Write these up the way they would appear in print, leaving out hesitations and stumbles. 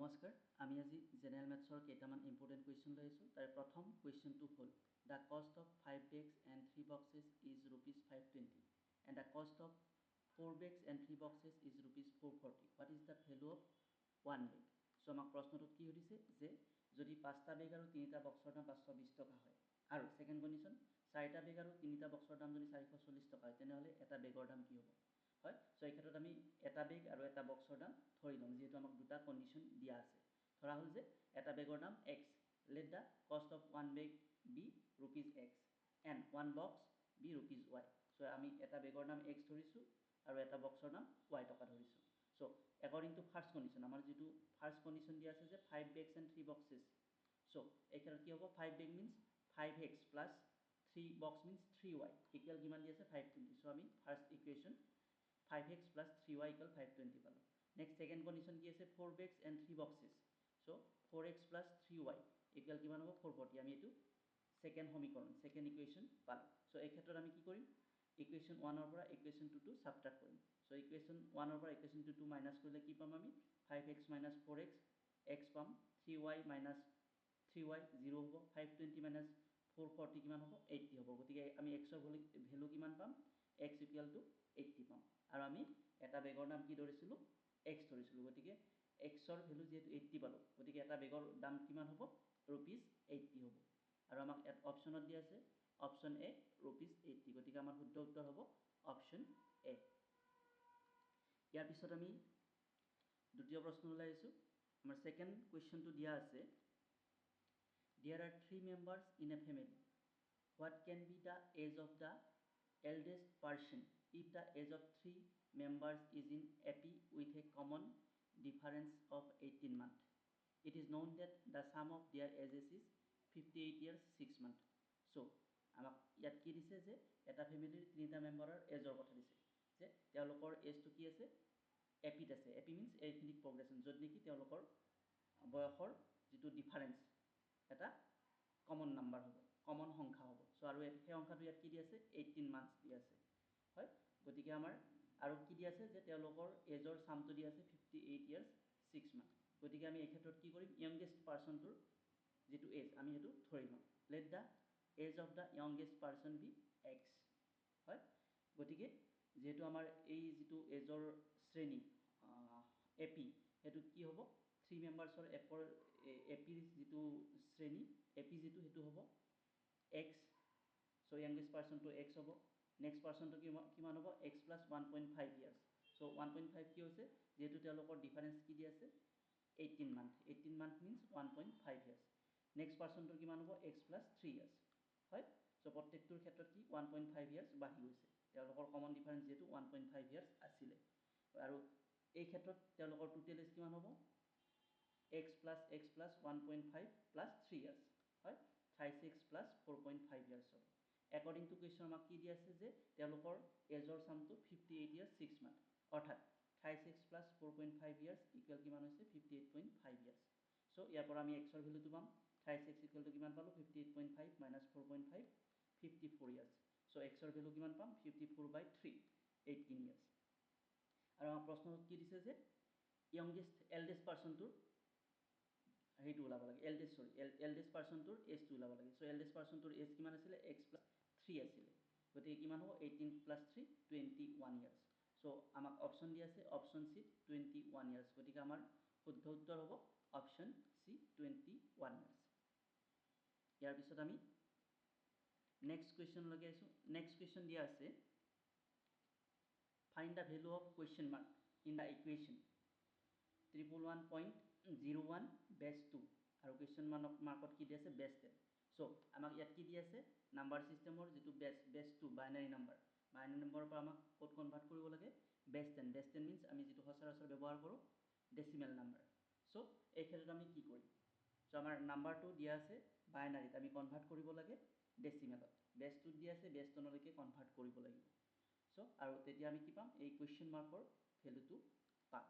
নমস্কাৰ আমি আজি জেনেৰেল মেথছৰ কেইটামান ইম্পৰ্টেণ্ট কুৱেশ্যন লৈ আছোঁ তাৰে প্ৰথম কুৱেশ্যনটো হ'ল the cost of 5 bags and 3 boxes is ₹520 and the cost of 4 bags and 3 boxes is ₹440 what is the value of 1 বেগ চ' আমাক প্ৰশ্নটোত কি সুধিছে যে যদি 5টা বেগ আৰু 3টা বক্সৰ দাম 520 টকা হয় আৰু ছেকেণ্ড কণ্ডিশ্যন 4টা বেগ আৰু 3টা বক্সৰ দাম যদি 440 টকা হয় তেনেহ'লে এটা বেগৰ দাম কি হ'ব হয় সো এই ক্ষেত্ৰত আমি এটা বেগ আৰু এটা বক্সৰ দাম ধৰি লম যেহেতু আমাক দুটা কন্ডিশন দিয়া আছে ধৰা হল যে এটা বেগৰ দাম x let the cost of one bag be ₹x and one box be ₹y so আমি এটা বেগৰ দাম x ধৰিছো আৰু এটা বক্সৰ দাম y টকা ধৰিছো so according to first condition আমাৰ যেটো first condition দিয়া আছে যে 5 bags and 3 boxes সো এই ক্ষেত্ৰত কি হ'ব 5 bag means 5x plus 3 box means 3y equal কিমান দিয়া আছে 520 সো আমি first equation 5x plus 3y equal 520 পালো next second condition কি আছে 4 bags and 3 boxes so 4x plus 3y equal কিমান হ'ব 440 আমি এটো second সমীকৰণ second equation পালো so এই ক্ষেত্ৰত আমি কি কৰিম equation 1 ৰ পৰা equation 2 টো subtract কৰিম so equation 1 ৰ পৰা equation 2 টো মাইনাস কৰিলে কি পাম আমি 5x minus 4x x পাম 3y minus 3y 0 হ'ব 520 minus 440 কিমান হ'ব 80 হ'ব গতিকে আমি x ৰ ভ্যালু কিমান পাম x equal to 80 পাম আৰু আমি এটা বেগৰ নাম কি ধৰিছিলো x ধৰিছিলো গতিকে x ৰ ভ্যালু যেটো 80 পালো গতিকে এটা বেগৰ দাম কিমান হ'ব ₹80 হ'ব আৰু আমাক অপচনত দিয়া আছে অপচন এ ₹80 গতিকে আমাৰ শুদ্ধ উত্তৰ হ'ব অপচন এ ইয়াৰ পিছত আমি দ্বিতীয় প্ৰশ্ন ওলাইছো আমাৰ সেকেন্ড কোৱেশ্চনটো দিয়া আছে there are 3 members in a family what can be the age of the eldest person if the age of 3 members is in AP with a common difference of 18 months. It is known that the sum of their ages is 58 years 6 months. So, আমাক ইয়াত কি দিছে যে এটা ফ্যামিলিৰ তিনিটা মেম্বাৰৰ এজৰ কথা দিছে যে তেওঁলোকৰ এজটো কি আছে এপিত আছে এপি মিন্স এৰিথমেটিক প্ৰগ্ৰেছন যত নেকি তেওঁলোকৰ বয়সৰ যেটো ডিফাৰেন্স এটা কমন নাম্বাৰ হ'ব কমন সংখ্যা হ'ব সো আৰু এই সংখ্যাটো ইয়াত কি দি আছে 18 মান্থস দি আছে হয় গতিকে আমাৰ আৰু কি দি আছে যে তেওঁলোকৰ এজৰ সামটো দি আছে 58 ইয়াৰ্স 6 মান্থ গতিকে আমি এই ক্ষেত্ৰত কি কৰিম ইয়ংগেষ্ট পাৰসনটোৰ যেটো এজ আমি হেতু ধৰি লম let the age of the youngest person be x হয় গতিকে যেহেতু আমাৰ এই যেটো এজৰ শ্ৰেণী এপি হেতু কি হ'ব 3 মেম্বাৰছৰ এপিৰ যেটো শ্ৰেণী এপি যেটো হেতু হ'ব x so youngest person to x হ'ব next person to কিমান হ'ব x plus 1.5 years so 1.5 কি হৈছে যেহেতু তেওঁলোকৰ ডিফাৰেন্স কি দি আছে 18 month means 1.5 years next person to কিমান হ'ব x plus 3 years হয় so প্ৰত্যেকটোৰ ক্ষেত্ৰত কি 1.5 years বাঢ়ি গৈছে তেওঁলোকৰ কমন ডিফাৰেন্স যেটো 1.5 years আছিল আৰু এই ক্ষেত্ৰত তেওঁলোকৰ টোটাল এজ কিমান হ'ব x plus 1.5 plus 3 years হয় 36 plus 4.5 years হ'ব according to question আমাক কি দি আছে যে তেওঁলোকৰ এজৰ সামটো 58 years 6 month অৰ্থাৎ 36 plus 4.5 years equal কিমান হৈছে 58.5 years so ইয়াৰ পৰা আমি x ৰ ভ্যালুটো পাম 36 equal to কিমান পালো 58.5 minus 4.5 54 years so x ৰ ভ্যালু কিমান পাম 54/3 18 years আৰু আমাৰ প্ৰশ্নত কি দিছে যে eldest person টোৰ হেতু ওলাব লাগে eldest person টোৰ এজ টো ওলাব লাগে সো eldest person টোৰ এজ কিমান আছিল x plus 3 আছিল গতিকে কিমান হ'ব 18 plus 3 21 years সো আমাক অপচন দি আছে অপচন সি 21 years গতিকে আমাৰ শুদ্ধ উত্তৰ হ'ব অপচন সি 21 years ইয়াৰ পিছত আমি নেক্সট কোৱেশ্চন লগে আছো নেক্সট কোৱেশ্চন দিয়া আছে find the value of question mark in the equation 111.01 base 2 আৰু কোৱেশ্চন মাৰ্কত কি দি আছে বেস 10 সো আমাক ইয়াত কি দি আছে নাম্বাৰ সিস্টেমৰ যেটো বেস 2 বাইনাৰি নাম্বাৰৰ পৰা আমাক কোড কনভাৰ্ট কৰিব লাগে বেস 10 মিন্স আমি যেটো সচৰাচৰ ব্যৱহাৰ কৰো ডেসিমেল নাম্বাৰ সো এই ক্ষেত্ৰত আমি কি কৰিম সো আমাৰ নাম্বাৰটো দিয়া আছে বাইনাৰিত আমি কনভাৰ্ট কৰিব লাগে ডেসিমেলত বেস 2 দি আছে বেস 10 লৈকে কনভাৰ্ট কৰিব লাগিব সো আৰু তেতিয়া আমি কি পাম এই কোৱেশ্চন মাৰ্কৰ ভ্যালুটো পাম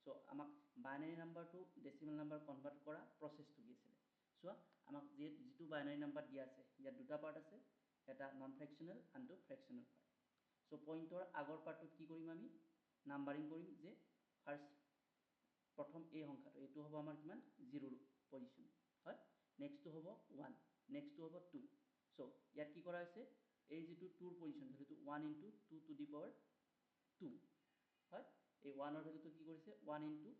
সো আমাক বাইনাৰি নাম্বাৰটো ডেসিমেল নাম্বাৰ কনভাৰ্ট কৰা প্ৰসেসটো কি আছিল সো আমাক যেটো বাইনাৰি নাম্বাৰ দিয়া আছে ইয়াত দুটা পাৰ্ট আছে এটা নন ফ্ৰেকশনাল আনটো ফ্ৰেকশনাল পাৰ্ট সো পইণ্টৰ আগৰ পাৰ্টত কি কৰিম আমি নাম্বাৰিং কৰিম যে ফাৰ্স্ট প্ৰথম এই সংখ্যাটো এইটো হ'ব আমাৰ কিমান 0 পজিশ্যন হয় নেক্সটটো হ'ব 1 নেক্সটটো হ'ব 2 সো ইয়াত কি কৰা হৈছে এই যেটো 2 ৰ পজিশ্যন ভ্যালুটো 1 * 2 টু দি পাৱাৰ 2 হয় এই 1 ৰ ভ্যালুটো কি কৰিছে 1 *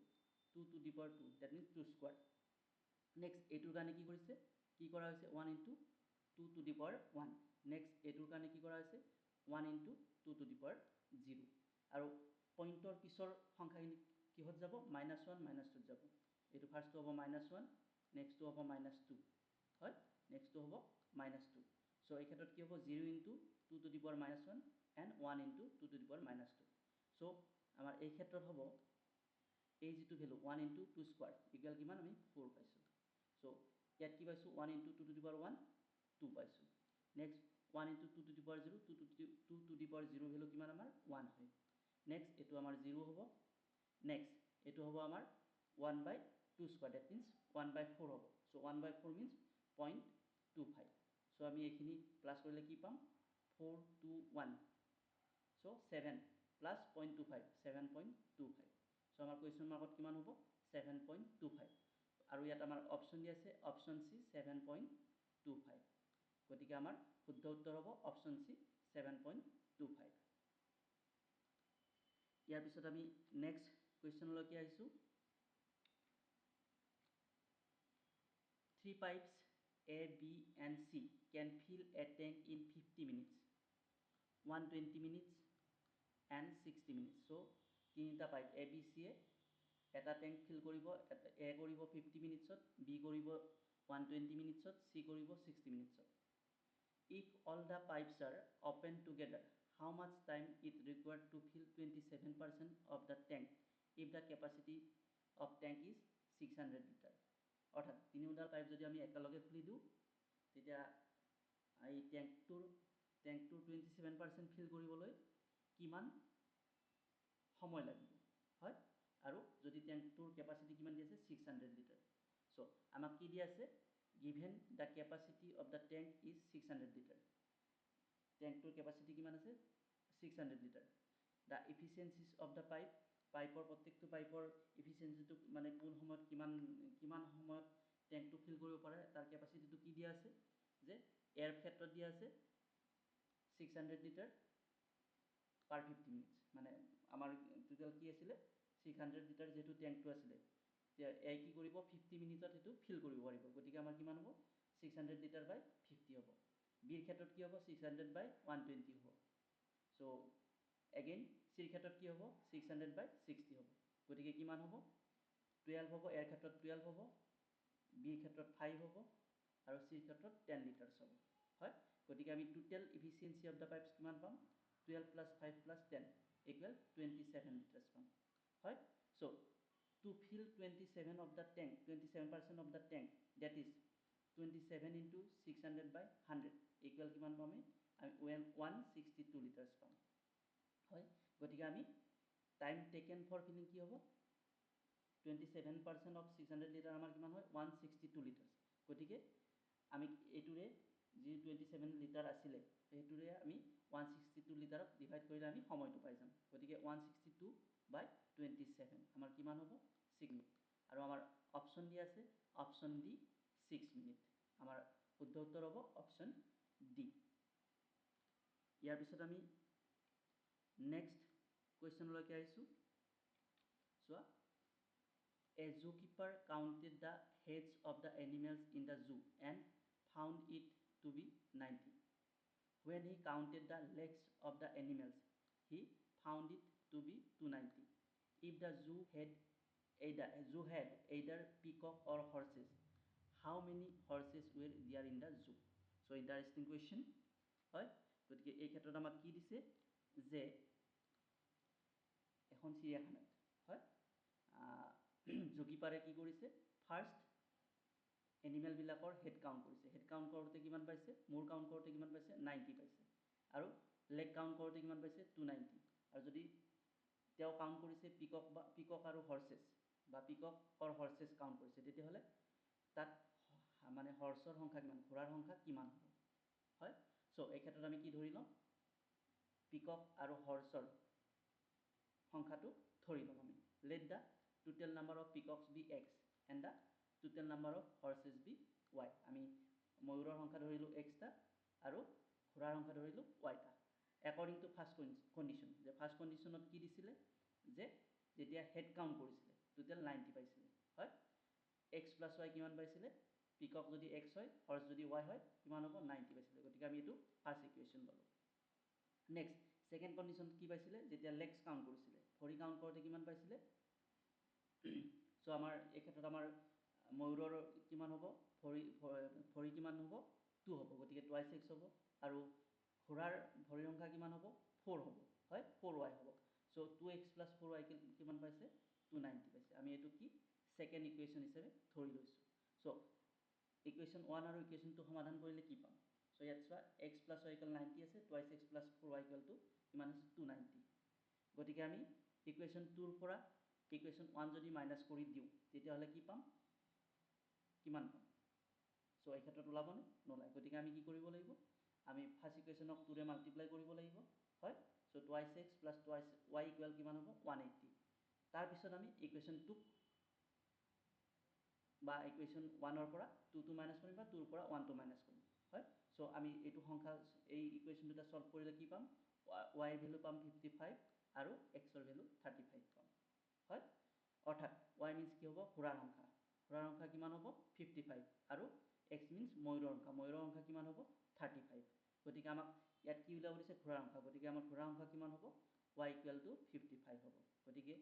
2 to the power 2 that means 2 square next এটোৰ কাৰণে কি কৰিছে কি কৰা হৈছে 1 * 2 টু দি পাৱাৰ 1 নেক্সট এটোৰ কাৰণে কি কৰা হৈছে 1 * 2 টু দি পাৱাৰ 0 আৰু পইণ্টৰ পিছৰ সংখ্যাখিনি কিহত যাব -1 -2 যাব এটো ফাৰ্স্টটো হ'ব -1 নেক্সটটো হ'ব -2 হয় নেক্সটটো হ'ব -2 সো এই ক্ষেত্ৰত কি হ'ব 0 * 2 to the power -1 and 1 * 2 to the power -2 so আমাৰ এই ক্ষেত্ৰত হ'ব এই যেটো ভ্যালু 1 * 2 স্কয়াৰ ইকুৱেল কিমান আমি 4 পাইছো সো ইয়াত কি পাইছো 1 * 2 টু দি পাৱাৰ 1 2 পাইছো next 1 * 2 to the power 0 2 to the power 0 value কিমান আমাৰ 1 হয় নেক্সট এটো আমাৰ 0 হ'ব নেক্সট এটো হ'ব আমাৰ 1/2 স্কয়াৰ দ্যাট মিন্স 1/4 হ'ব সো 1/4 মিন্স 0.25 সো আমি এইখিনি প্লাস কৰিলে কি পাম 4 2 1 সো 7 প্লাস 0.25 7.25 সো আমাৰ কোৱেশ্চন মাৰ্কত কিমান হ'ব 7.25 আৰু ইয়াত আমাৰ অপচন দি আছে অপচন সি 7.25 গতিকে আমাৰ শুদ্ধ উত্তৰ হ'ব অপচন সি 7.25 ইয়াৰ পিছত আমি নেক্সট কোৱেশ্চনলৈকে আহিছো 3 pipes A B and C can fill a tank in 50 minutes 120 minutes and 60 minutes so তিনিটা পাইপ A B C এ এটা ট্যাঙ্ক ফিল কৰিব A কৰিব 50 মিনিটছত B কৰিব 120 মিনিটছত C কৰিব 60 মিনিটছত if all the pipes are open together how much time it required to fill 27% of the tank if the capacity of tank is 600 liter অৰ্থাৎ তিনিওডাল pipe যদি আমি একেলগে খুলি দিও তেতিয়া এই ট্যাঙ্কটোৰ 27% ফিল কৰিবলৈ কিমান সময় লাগিব হয় আৰু যদি ট্যাঙ্কটোৰ ক্যাপাসিটি কিমান দি আছে 600 লিটাৰ সো আমাক কি দি আছে given the capacity of the tank is 600 liter ট্যাঙ্কটোৰ capacity কিমান আছে 600 litre the efficiencies of the pipe পাইপৰ প্ৰত্যেকটো পাইপৰ এফিচিয়েন্সিটো মানে কোন সময়ত কিমান সময়ত ট্যাঙ্কটো ফিল কৰিব পাৰে তাৰ ক্যাপাসিটিটো কি দিয়া আছে যে এয়াৰ ক্ষেত্ৰত দিয়া আছে 600 লিটাৰ per 50 minutes মানে আমাৰ টোটাল কি আছিল 600 লিটাৰ যেটো ট্যাঙ্কটো আছিল এ কি কৰিব 50 মিনিটত এটো ফিল কৰিব পাৰিব গতিকে আমাৰ কিমান হ'ব 600 লিটাৰ বাই 50 হ'ব বিৰ ক্ষেত্ৰত কি হ'ব 600 বাই 120 হ'ব সো again সিৰ ক্ষেত্ৰত কি হ'ব 600 বাই 60 হ'ব গতিকে কিমান হ'ব 12 হ'ব এয়াৰ ক্ষেত্ৰত 12 হ'ব বিৰ ক্ষেত্ৰত 5 হ'ব আৰু সিৰ ক্ষেত্ৰত 10 লিটাৰছ হ'ব হয় গতিকে আমি total efficiency of the pipes কিমান পাম 12 plus 5 plus 10 equal 27 liters পাম হয় so to fill 27 of the tank 27% of the tank that is 27 into 600 by 100 equal কিমান পাম আমি 162 liters পাম হয় গতিকে আমি টাইম টেকেন ফৰ ফিলিং কি হ'ব 27% of 600 লিটাৰ আমাৰ কিমান হয় 162 লিটাৰ গতিকে আমি এটুৰে যি 27 লিটাৰ আছিল হেতুৰে আমি 162 লিটাৰক ডিভাইড কৰিলে আমি সময়টো পাই যাম গতিকে 162 বাই 27 আমাৰ কিমান হ'ব 6 মিনিট আৰু আমাৰ অপচন দি আছে অপচন ডি 6 মিনিট আমাৰ শুদ্ধ উত্তৰ হ'ব অপচন ডি ইয়াৰ পিছত আমি নেক্সট কোৱেশ্চনলৈকে আহিছো so a zookeeper counted the heads of the animals in the zoo and found it to be 90 when he counted the legs of the animals he found it to be 290 if the zoo had either peacock or horses how many horses were there in the zoo so interesting question হয় গতিকে এই ক্ষেত্ৰত আমাক কি দিছে যে এখন চিৰিয়াখানাত হয় জুকিপাৰে কি কৰিছে ফাৰ্স্ট এনিমেল বিলাকৰ হেড কাউন্ট কৰিছে হেড কাউন্ট কৰোতে কিমান পাইছে মূৰ কাউন্ট কৰোতে কিমান পাইছে 90 পাইছে আৰু লেগ কাউন্ট কৰোতে কিমান পাইছে 290 আৰু যদি তেও কাউন্ট কৰিছে পিকক আৰু হৰ্সেস বা পিককৰ হৰ্সেস কাউন্ট কৰিছে তেতিয়া হলে তাত মানে হৰ্সৰ সংখ্যা কিমান ঘোঁৰাৰ সংখ্যা কিমান হ'ব হয় সো এই ক্ষেত্ৰত আমি কি ধৰি লম পিকক আৰু হৰ্সৰ সংখ্যাটো ধৰি লম আমি let the total number of peacocks be x and the total number of horses be y. আমি ময়ূৰৰ সংখ্যা ধৰিলোঁ x টা আৰু ঘোঁৰাৰ সংখ্যা ধৰিলোঁ y টা according to first condition যে first conditionত কি দিছিলে যে যেতিয়া হেড কাউন্ট কৰিছিলে টোটাল 90 পাইছিলে হয় x plus y কিমান পাইছিলে পিকক যদি x হয় হৰ্স যদি y হয় কিমান হ'ব 90 পাইছিলে গতিকে আমি এটো ফাৰ্স্ট ইকুৱেশ্যন পালো নেক্সট সেকেন্ড কন্ডিশন কি পাইছিলে যেতিয়া লেগস কাউন্ট কৰিছিলে ভৰি কাউন্ট কৰোতে কিমান পাইছিলে সো আমাৰ এই ক্ষেত্ৰত আমাৰ ময়ূৰৰ কিমান হ'ব ভৰি কিমান হ'ব 2 হ'ব গতিকে টুৱাইস x হ'ব আৰু ঘোঁৰাৰ ভৰিৰ সংখ্যা কিমান হ'ব 4 হ'ব হয় 4y হ'ব সো 2x + 4y কিমান পাইছে 290 পাইছে আমি এটো কি সেকেন্ড ইকুৱেশ্যন হিচাপে ধৰি লৈছো সো ইকুৱেশ্যন 1 আৰু ইকুৱেশ্যন 2 সমাধান কৰিলে কি পাম সো ইয়াত চোৱা x + y = 90 আছে টুৱাইস x + 4y = কিমান আছে 290 গতিকে আমি ইকুৱেশ্যন 2 ৰ পৰা ইকুৱেশ্যন 1 যদি মাইনাস কৰি দিও তেতিয়া হলে কি পাম কিমান পাম সো এই ক্ষেত্ৰত ওলাবনে নলাই গতিকে আমি কি কৰিব লাগিব আমি ফাৰ্স্ট ইকুৱেশ্যনক 2 ৰে মাল্টিপ্লাই কৰিব লাগিব হয় so twice x + twice y = কিমান হ'ব 180 তাৰ পিছত আমি ইকুৱেশ্যন 2 বা ইকুৱেশ্যন 1 ৰ পৰা 2 টো মাইনাস কৰিম বা 2 ৰ পৰা 1 টো মাইনাস কৰিম হয় সো আমি এটো সংখ্যা এই ইকুৱেশ্যন দুটা সলভ কৰিলে কি পাম y ৰ ভ্যালু পাম 55 আৰু x ৰ ভ্যালু 35 পাম হয় অৰ্থাৎ y মিন্স কি হ'ব ঘোঁৰাৰ সংখ্যা কিমান হ'ব 55 আৰু x মিন্স ময়ূৰৰ সংখ্যা কিমান হ'ব 35 গতিকে আমাক ইয়াত কি উলাব দিছে ঘোঁৰাৰ সংখ্যা গতিকে আমাৰ ঘোঁৰাৰ সংখ্যা কিমান হ'ব y = 55 হ'ব গতিকে